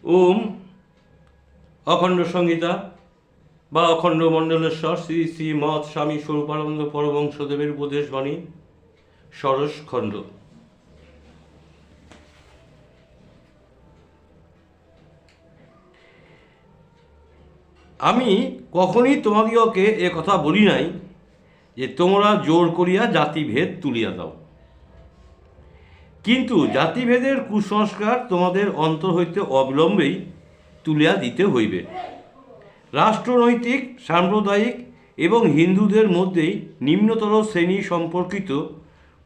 ওম অখণ্ড সংহিতা বা অখণ্ড মণ্ডলেশ্বর শ্রী শ্রী মৎ স্বামী স্বরূপানন্দ পরমহংসদেবের উপদেশবাণী ষোড়শ খণ্ড। আমি কখনই তোমাদিগকে এ কথা বলি নাই যে তোমরা জোর করিয়া জাতিভেদ তুলিয়া দাও, কিন্তু জাতিভেদের কুসংস্কার তোমাদের অন্তর হইতে অবিলম্বেই তুলিয়া দিতে হইবে। রাষ্ট্রনৈতিক, সাম্প্রদায়িক এবং হিন্দুদের মধ্যেই নিম্নতর শ্রেণী সম্পর্কিত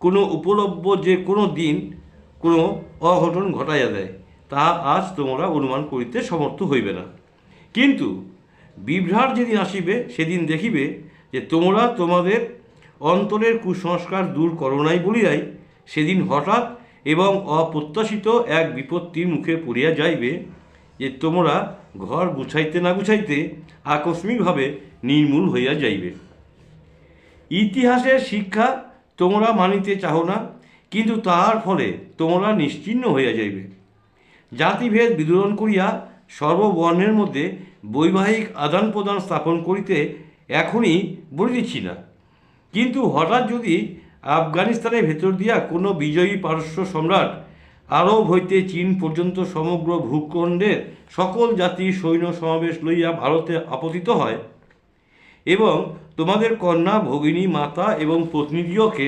কোনো উপলব্ধ যে কোনো দিন কোনো অঘটন ঘটাইয়া দেয়, তাহা আজ তোমরা অনুমান করিতে সমর্থ হইবে না। কিন্তু বিভ্রাট যেদিন আসিবে, সেদিন দেখিবে যে তোমরা তোমাদের অন্তরের কুসংস্কার দূর করো নাই বলিয়াই সেদিন হঠাৎ এবং অপ্রত্যাশিত এক বিপত্তির মুখে পড়িয়া যাইবে, যে তোমরা ঘর গুছাইতে না গুছাইতে আকস্মিকভাবে নির্মূল হইয়া যাইবে। ইতিহাসের শিক্ষা তোমরা মানিতে চাও না, কিন্তু তাহার ফলে তোমরা নিশ্চিহ্ন হইয়া যাইবে। জাতিভেদ বিদূরণ করিয়া সর্ববর্ণের মধ্যে বৈবাহিক আদান প্রদান স্থাপন করিতে এখনই বলিতেছি না, কিন্তু হঠাৎ যদি আফগানিস্তানের ভেতর দিয়া কোনো বিজয়ী পারস্য সম্রাট আরব হইতে চীন পর্যন্ত সমগ্র ভূখণ্ডের সকল জাতির সৈন্য সমাবেশ লইয়া ভারতে আপতিত হয় এবং তোমাদের কন্যা, ভগিনী, মাতা এবং পত্নীদিওকে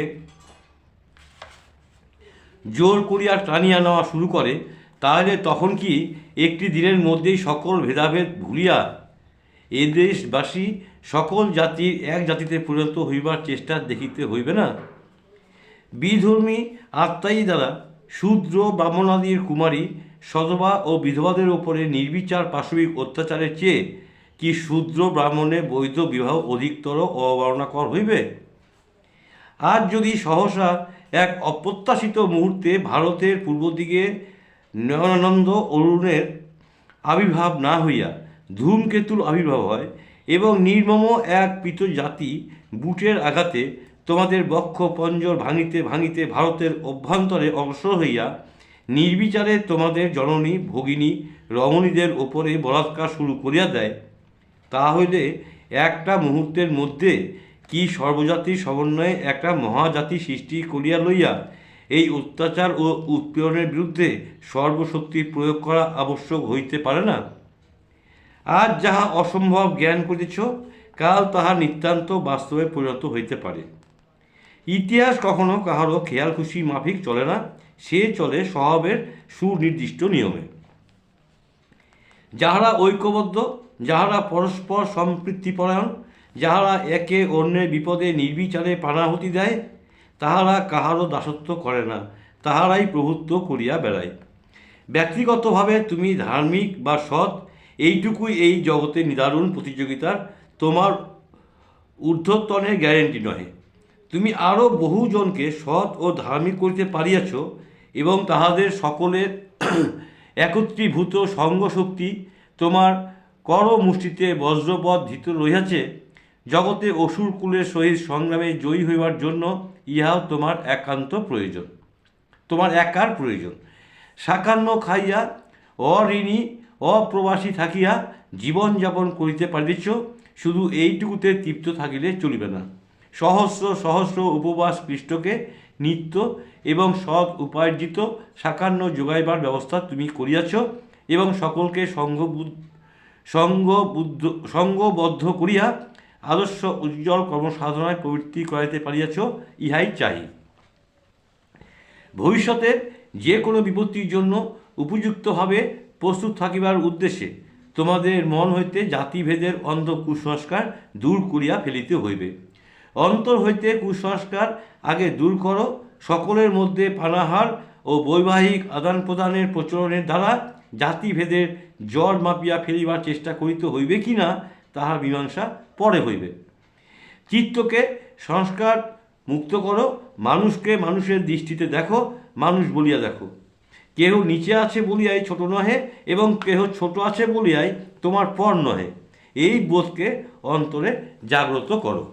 জোর করিয়া টানিয়া নেওয়া শুরু করে, তাহলে তখন কি একটি দিনের মধ্যেই সকল ভেদাভেদ ভুলিয়া এ দেশবাসী সকল জাতির এক জাতিতে পরিণত হইবার চেষ্টা দেখিতে হইবে না? বিধর্মী আত্মায়ী দ্বারা শূদ্র, ব্রাহ্মণাদির কুমারী, সধবা ও বিধবাদের উপরে নির্বিচার পাশবিক অত্যাচারের চেয়ে কি শূদ্র ব্রাহ্মণের বৈধ বিবাহ অধিকতর অবমাননাকর হইবে? আজ যদি সহসা এক অপ্রত্যাশিত মুহূর্তে ভারতের পূর্ব দিকে নয়নানন্দ অরুণের আবির্ভাব না হইয়া ধূমকেতুর আবির্ভাব হয় এবং নির্মম এক পীত জাতি বুটের আঘাতে তোমাদের বক্ষ পঞ্জর ভাঙিতে ভাঙিতে ভারতের অভ্যন্তরে অগ্রসর হইয়া নির্বিচারে তোমাদের জননী, ভগিনী, রমণীদের ওপরে বলাৎকার শুরু করিয়া দেয়, তা হইলে একটা মুহূর্তের মধ্যে কি সর্বজাতির সমন্বয়ে একটা মহাজাতি সৃষ্টি করিয়া লইয়া এই অত্যাচার ও উৎপীড়নের বিরুদ্ধে সর্বশক্তি প্রয়োগ করা আবশ্যক হইতে পারে না? আজ যাহা অসম্ভব জ্ঞান করিতেছ, কাল তাহা নিতান্ত বাস্তবে পরিণত হইতে পারে। ইতিহাস কখনো কাহারও খেয়াল খুশি মাফিক চলে না, সে চলে স্বভাবের সুনির্দিষ্ট নিয়মে। যাহারা ঐক্যবদ্ধ, যাহারা পরস্পর সম্পৃক্তিপরায়ণ, যাহারা একে অন্যের বিপদে নির্বিচারে প্রাণাহুতি দেয়, তাহারা কাহারও দাসত্ব করে না, তাহারাই প্রভুত্ব করিয়া বেড়ায়। ব্যক্তিগতভাবে তুমি ধার্মিক বা সৎ, এইটুকুই এই জগতে নিদারুণ প্রতিযোগিতার তোমার ঊর্ধ্বতনের গ্যারেন্টি নহে। তুমি আরও বহুজনকে সৎ ও ধার্মিক করিতে পারিয়াছ এবং তাহাদের সকলের একত্রীভূত সঙ্গশক্তি তোমার করমুষ্টিতে বজ্রপদ ধৃত রহিয়াছে। জগতে অসুর কুলের সহিত সংগ্রামে জয়ী হইবার জন্য ইহাও তোমার একান্ত প্রয়োজন, তোমার একার প্রয়োজন। সাকান্ন খাইয়া, অঋণী, অপ্রবাসী থাকিয়া জীবনযাপন করিতে পারিতেছ, শুধু এইটুকুতে তৃপ্ত থাকিলে চলিবে না। সহস্র সহস্র উপবাস কৃষ্টকে নিত্য এবং সৎ উপার্জিত সাকান্ন যোগাইবার ব্যবস্থা তুমি করিয়াছ এবং সকলকে সঙ্গবদ্ধ করিয়া আদর্শ উজ্জ্বল কর্মসাধনায় প্রবৃত্তি করাইতে পারিয়াছ, ইহাই চাই। ভবিষ্যতের যে কোনো বিপত্তির জন্য উপযুক্তভাবে প্রস্তুত থাকিবার উদ্দেশ্যে তোমাদের মন হইতে জাতিভেদের অন্ধ কুসংস্কার দূর করিয়া ফেলিতে হইবে। অন্তর হইতে কুসংস্কার আগে দূর করো। সকলের মধ্যে পানাহার ও বৈবাহিক আদান প্রদানের প্রচলনের দ্বারা জাতিভেদের জড় মাপিয়া ফেলিবার চেষ্টা করিতে হইবে কি না, তাহার মীমাংসা পরে হইবে। চিত্তকে সংস্কার মুক্ত করো। মানুষকে মানুষের দৃষ্টিতে দেখো, মানুষ বলিয়া দেখো। কেহ নিচে আছে বলিয়াই ছোট নহে এবং কেহ ছোট আছে বলিয়াই তোমার পর নহে, এই বোধকে অন্তরে জাগ্রত করো।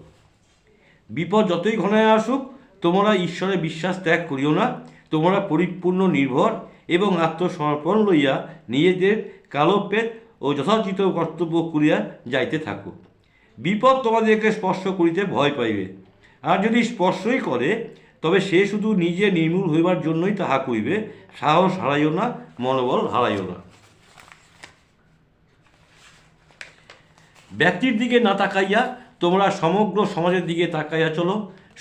বিপদ যতই ঘনায় আসুক, তোমরা ঈশ্বরে বিশ্বাস ত্যাগ করিও না। তোমরা পরিপূর্ণ নির্ভর এবং আত্মসমর্পণ লইয়া নিজেদের কালোপেট ও যথাচিত কর্তব্য করিয়া যাইতে থাকো। বিপদ তোমাদেরকে স্পর্শ করিতে ভয় পাইবে, আর যদি স্পর্শই করে তবে সে শুধু নিজে নির্মূল হইবার জন্যই তাহা করিবে। সাহস হারাইও না, মনোবল হারাইও না। ব্যক্তির দিকে না তাকাইয়া তোমরা সমগ্র সমাজের দিকে তাকাইয়া চলো।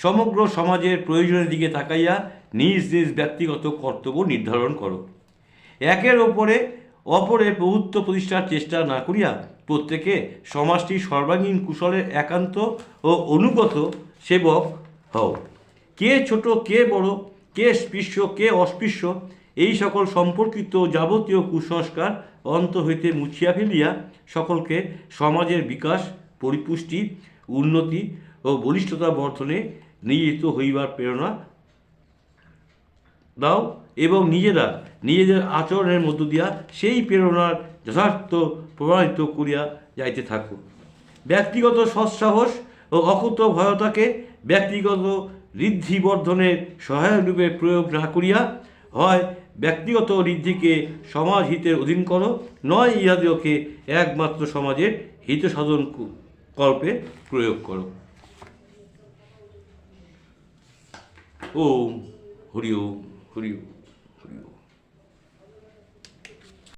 সমগ্র সমাজের প্রয়োজনের দিকে তাকাইয়া নিজ নিজ ব্যক্তিগত কর্তব্য নির্ধারণ করো। একের অপরে প্রভুত্ব প্রতিষ্ঠার চেষ্টা না করিয়া প্রত্যেকে সমাজটির সর্বাঙ্গীন কুশলের একান্ত ও অনুগত সেবক হও। কে ছোট, কে বড়, কে স্পৃশ্য, কে অস্পৃশ্য, এই সকল সম্পর্কিত যাবতীয় কুসংস্কার অন্তর হইতে মুছিয়া ফেলিয়া সকলকে সমাজের বিকাশ, পরিপুষ্টি, উন্নতি ও বলিষ্ঠতা বর্ধনে নিয়োজিত হইবার প্রেরণা দাও এবং নিজেদের আচরণের মধ্য দিয়া সেই প্রেরণার যথার্থ প্রমাণিত করিয়া যাইতে থাকো। ব্যক্তিগত সৎসাহস ও অকুতভয়তাকে ব্যক্তিগত ঋদ্ধি বর্ধনের সহায়ক রূপে প্রয়োগ না করিয়া হয় ব্যক্তিগত ঋদ্ধিকে সমাজ হিতের অধীন করো, নয় ইহাদিওকে একমাত্র সমাজের হিত সাধন কল্পে প্রয়োগ করো। ওম হরি ওম হরি ওম।